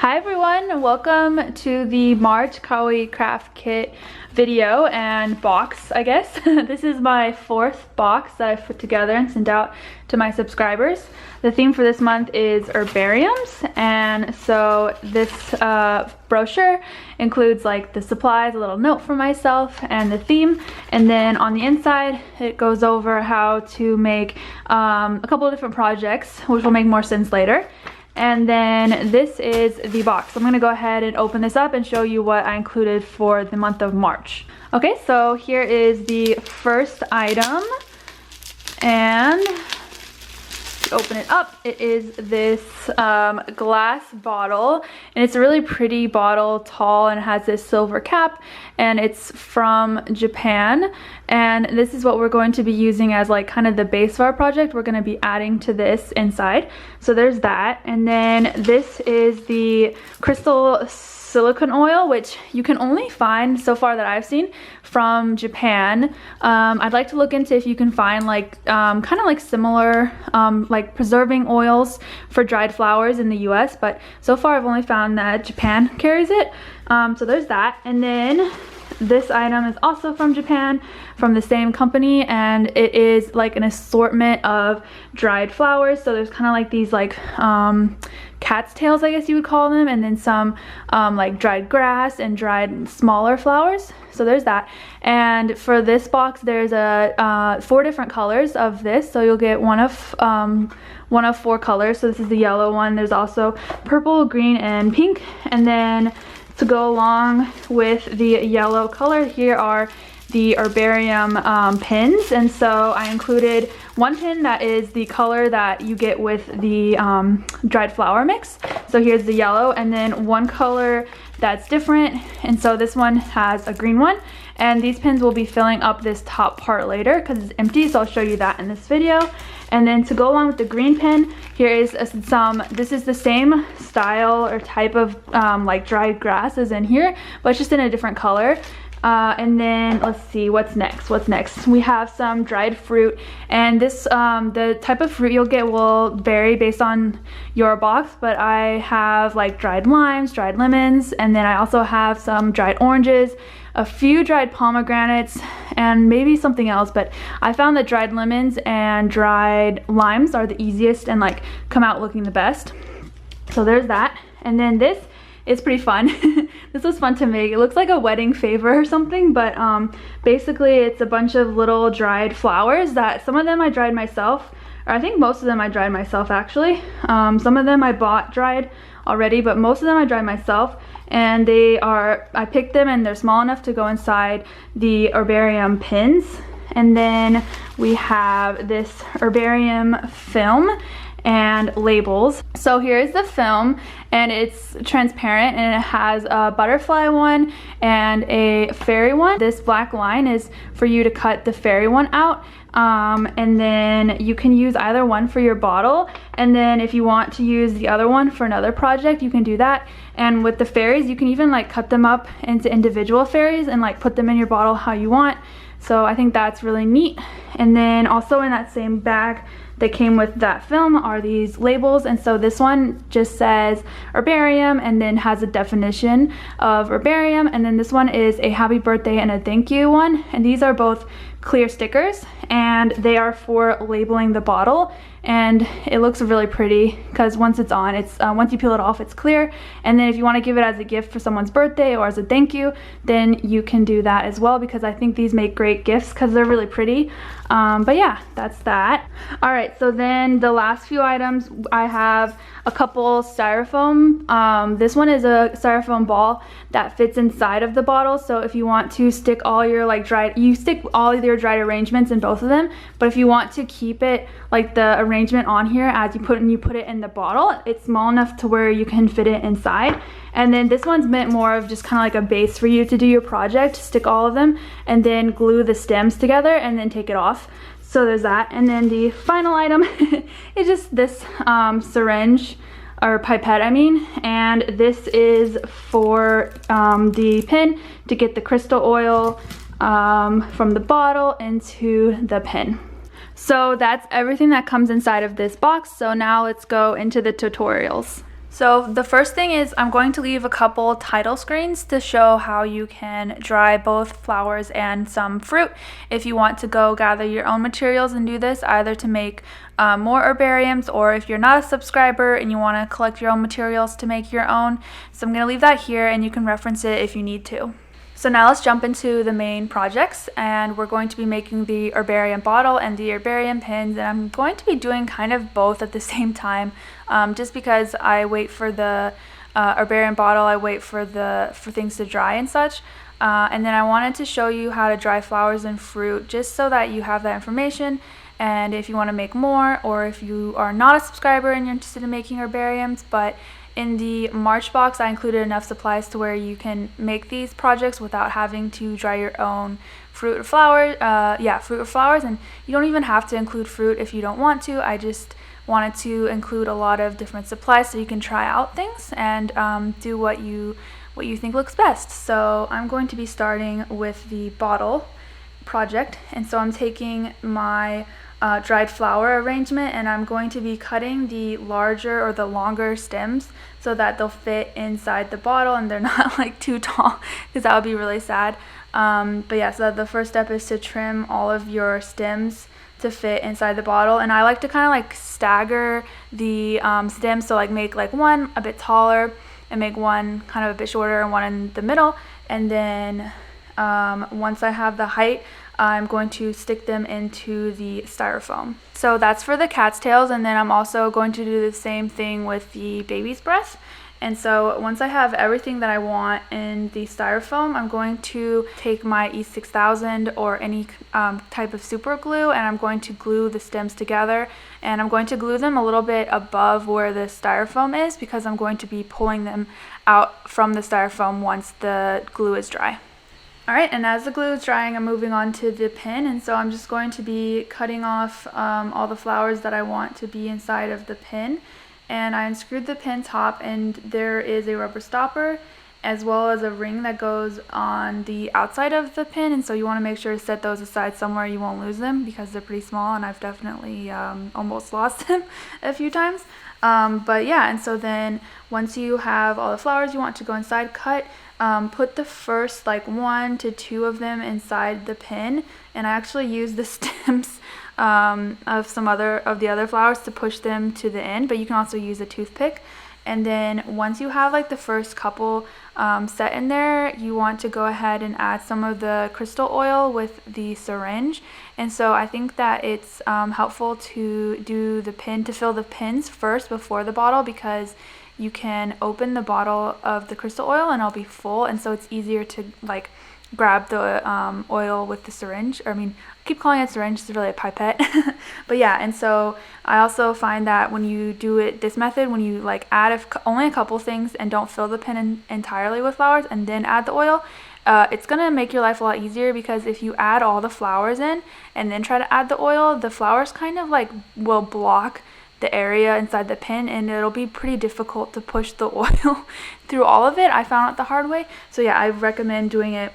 Hi everyone, welcome to the March Kawaii Craft Kit video and box, I guess. This is my fourth box that I've put together and sent out to my subscribers. The theme for this month is Herbariums, and so this brochure includes like the supplies, a little note for myself, and the theme. And then on the inside, it goes over how to make a couple of different projects, which will make more sense later. And then this is the box. I'm gonna go ahead and open this up and show you what I included for the month of March. Okay, so here is the first item, and to open it up, it is this glass bottle, and it's a really pretty bottle, tall, and it has this silver cap, and it's from Japan. And this is what we're going to be using as like kind of the base of our project. We're going to be adding to this inside. So there's that. And then this is the crystal silicone oil, which you can only find so far that I've seen from Japan. I'd like to look into if you can find like kind of like similar like preserving oils for dried flowers in the US, but so far I've only found that Japan carries it. So there's that. And then this item is also from Japan, from the same company, and it is like an assortment of dried flowers. So there's kind of like these like cat's tails, I guess you would call them, and then some like dried grass and dried smaller flowers. So there's that. And for this box, there's a 4 different colors of this, so you'll get one of 4 colors. So this is the yellow one. There's also purple, green, and pink. And then to go along with the yellow color, here are the Herbarium pins. And so I included one pin that is the color that you get with the dried flower mix. So here's the yellow, and then one color that's different, and so this one has a green one. And these pins will be filling up this top part later because it's empty, so I'll show you that in this video. And then to go along with the green pin, here is this is the same style or type of like dried grass as in here, but it's just in a different color. And then let's see what's next. We have some dried fruit, and this the type of fruit you'll get will vary based on your box, but I have like dried limes, dried lemons, and then I also have some dried oranges, a few dried pomegranates, and maybe something else. But I found that dried lemons and dried limes are the easiest and like come out looking the best. So there's that. And then this is pretty fun. This was fun to make. It looks like a wedding favor or something, but basically it's a bunch of little dried flowers that some of them I dried myself, or I think most of them I dried myself actually. Some of them I bought dried already, but most of them I dried myself. And I picked them and they're small enough to go inside the Herbarium pins. And then we have this Herbarium film and labels. So here's the film, and it's transparent, and it has a butterfly one and a fairy one. This black line is for you to cut the fairy one out, and then you can use either one for your bottle, and then if you want to use the other one for another project, you can do that. And with the fairies, you can even like cut them up into individual fairies and like put them in your bottle how you want. So I think that's really neat. And then also in that same bag that came with that film are these labels, and so this one just says Herbarium and then has a definition of Herbarium, and then this one is a happy birthday and a thank you one, and these are both clear stickers, and they are for labeling the bottle. And it looks really pretty because once it's on, once you peel it off, it's clear. And then if you want to give it as a gift for someone's birthday or as a thank you, then you can do that as well, because I think these make great gifts because they're really pretty. But yeah, that's that. All right, so then the last few items, I have a couple styrofoam. This one is a styrofoam ball that fits inside of the bottle. So if you want to stick all your like you stick all of your dried arrangements in both of them. But if you want to keep it like the arrangement on here as you put it in the bottle, it's small enough to where you can fit it inside. And then this one's meant more of just kind of like a base for you to do your project, stick all of them and then glue the stems together and then take it off. So there's that. And then the final item is just this syringe, or pipette I mean, and this is for the pin to get the crystal oil from the bottle into the pin. So that's everything that comes inside of this box. So now let's go into the tutorials. So the first thing is I'm going to leave a couple title screens to show how you can dry both flowers and some fruit. If you want to go gather your own materials and do this, either to make more herbariums, or if you're not a subscriber and you want to collect your own materials to make your own. So I'm going to leave that here and you can reference it if you need to. So now let's jump into the main projects, and we're going to be making the herbarium bottle and the herbarium pins, and I'm going to be doing kind of both at the same time, just because I wait for the herbarium bottle, I wait for things to dry and such, and then I wanted to show you how to dry flowers and fruit just so that you have that information. And if you want to make more, or if you are not a subscriber and you're interested in making herbariums, but in the March box, I included enough supplies to where you can make these projects without having to dry your own fruit or flowers. Fruit or flowers, and you don't even have to include fruit if you don't want to. I just wanted to include a lot of different supplies so you can try out things and do what you think looks best. So I'm going to be starting with the bottle project, and so I'm taking my dried flower arrangement, and I'm going to be cutting the larger or the longer stems so that they'll fit inside the bottle and they're not like too tall, because that would be really sad. But yeah, so the first step is to trim all of your stems to fit inside the bottle, and I like to kind of like stagger the stems, so like make like one a bit taller and make one kind of a bit shorter and one in the middle, and then once I have the height, I'm going to stick them into the styrofoam. So that's for the cat's tails, and then I'm also going to do the same thing with the baby's breath. And so once I have everything that I want in the styrofoam, I'm going to take my E6000 or any type of super glue, and I'm going to glue the stems together, and I'm going to glue them a little bit above where the styrofoam is, because I'm going to be pulling them out from the styrofoam once the glue is dry. Alright, and as the glue is drying, I'm moving on to the pin, and so I'm just going to be cutting off all the flowers that I want to be inside of the pin. And I unscrewed the pin top, and there is a rubber stopper as well as a ring that goes on the outside of the pin, and so you want to make sure to set those aside somewhere you won't lose them, because they're pretty small and I've definitely almost lost them a few times. But yeah, and so then once you have all the flowers you want to go inside, put the first like 1 to 2 of them inside the pin, and I actually used the stems of some of the other flowers to push them to the end, but you can also use a toothpick. And then once you have like the first couple set in there, you want to go ahead and add some of the crystal oil with the syringe. And so I think that it's helpful to do the pin, to fill the pins first before the bottle, because you can open the bottle of the crystal oil and it'll be full, and so it's easier to like grab the oil with the syringe. Or I mean, I keep calling it syringe, it's really a pipette. But yeah, and so I also find that when you do it this method, when you like add only a couple things and don't fill the pin entirely with flowers and then add the oil, it's gonna make your life a lot easier, because if you add all the flowers in and then try to add the oil, the flowers kind of like will block the area inside the pin, and it'll be pretty difficult to push the oil through all of it. I found it the hard way. So yeah, I recommend doing it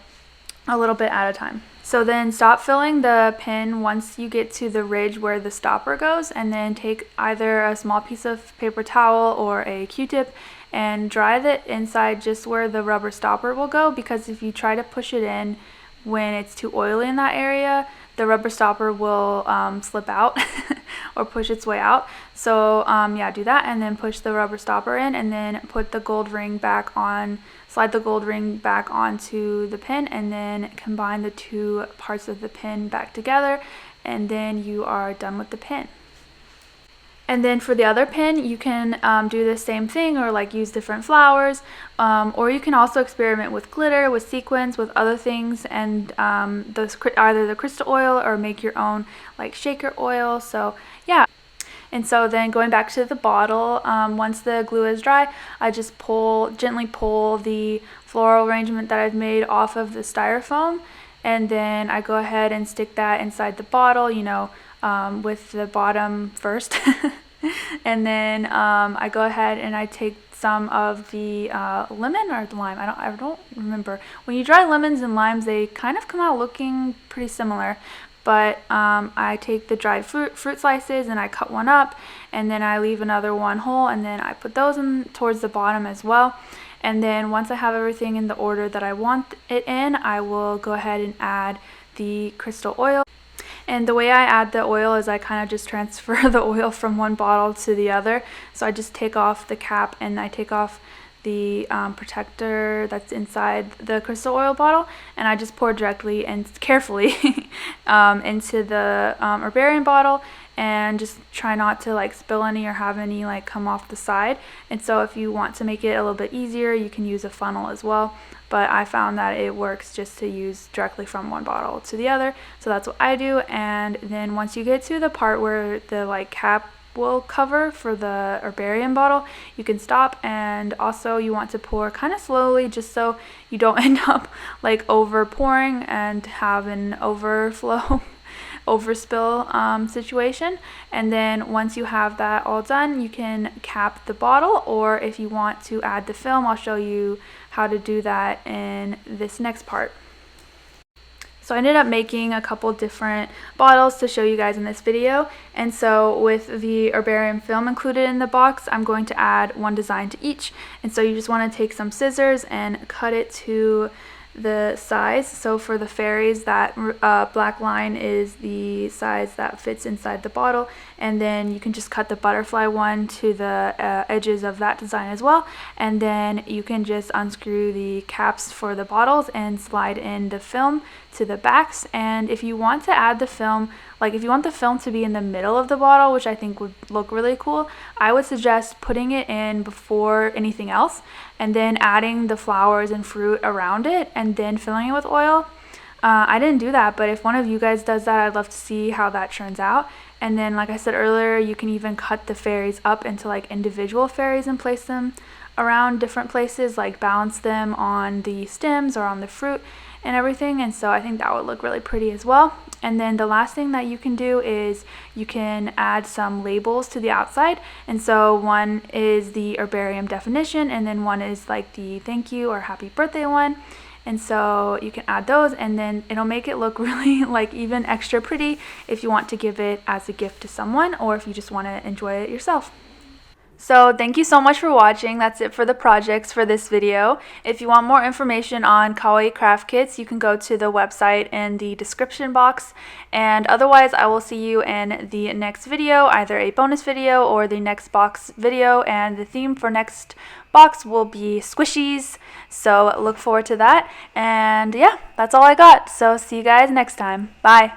a little bit at a time. So then stop filling the pin once you get to the ridge where the stopper goes, and then take either a small piece of paper towel or a Q-tip and dry the inside just where the rubber stopper will go, because if you try to push it in when it's too oily in that area, the rubber stopper will slip out or push its way out. So yeah, do that, and then push the rubber stopper in, and then put the gold ring back on, slide the gold ring back onto the pin, and then combine the two parts of the pin back together, and then you are done with the pin. And then for the other pin, you can do the same thing, or like use different flowers, or you can also experiment with glitter, with sequins, with other things, and either the crystal oil or make your own like shaker oil. So yeah. And so then going back to the bottle, once the glue is dry, I just gently pull the floral arrangement that I've made off of the styrofoam, and then I go ahead and stick that inside the bottle, you know, with the bottom first. And then I go ahead and I take some of the lemon or the lime. I don't remember. When you dry lemons and limes, they kind of come out looking pretty similar. but I take the dried fruit slices and I cut one up, and then I leave another one whole, and then I put those in towards the bottom as well. And then once I have everything in the order that I want it in, I will go ahead and add the crystal oil. And the way I add the oil is I kind of just transfer the oil from one bottle to the other. So I just take off the cap and I take off the protector that's inside the crystal oil bottle, and I just pour directly and carefully into the herbarium bottle, and just try not to like spill any or have any like come off the side. And so if you want to make it a little bit easier, you can use a funnel as well, but I found that it works just to use directly from one bottle to the other, so that's what I do. And then once you get to the part where the like cap will cover for the herbarium bottle, you can stop, and also you want to pour kind of slowly just so you don't end up like over pouring and have an overflow overspill situation. And then once you have that all done, you can cap the bottle, or if you want to add the film, I'll show you how to do that in this next part. So I ended up making a couple different bottles to show you guys in this video, and so with the herbarium film included in the box, I'm going to add one design to each. And so you just want to take some scissors and cut it to the size. So for the fairies, that black line is the size that fits inside the bottle, and then you can just cut the butterfly one to the edges of that design as well. And then you can just unscrew the caps for the bottles and slide in the film to the backs. And if you want to add the film, like if you want the film to be in the middle of the bottle, which I think would look really cool, I would suggest putting it in before anything else, and then adding the flowers and fruit around it, and then filling it with oil. I didn't do that, but if one of you guys does that, I'd love to see how that turns out. And then, like I said earlier, you can even cut the fairies up into like individual fairies and place them around different places, like balance them on the stems or on the fruit and everything. And so I think that would look really pretty as well. And then the last thing that you can do is you can add some labels to the outside. And so one is the herbarium definition, and then one is like the thank you or happy birthday one. And so you can add those, and then it'll make it look really like even extra pretty if you want to give it as a gift to someone, or if you just want to enjoy it yourself. So thank you so much for watching. That's it for the projects for this video. If you want more information on Kawaii Craft Kits, you can go to the website in the description box. And otherwise, I will see you in the next video, either a bonus video or the next box video. And the theme for next box will be squishies. So look forward to that. And yeah, that's all I got. So see you guys next time. Bye.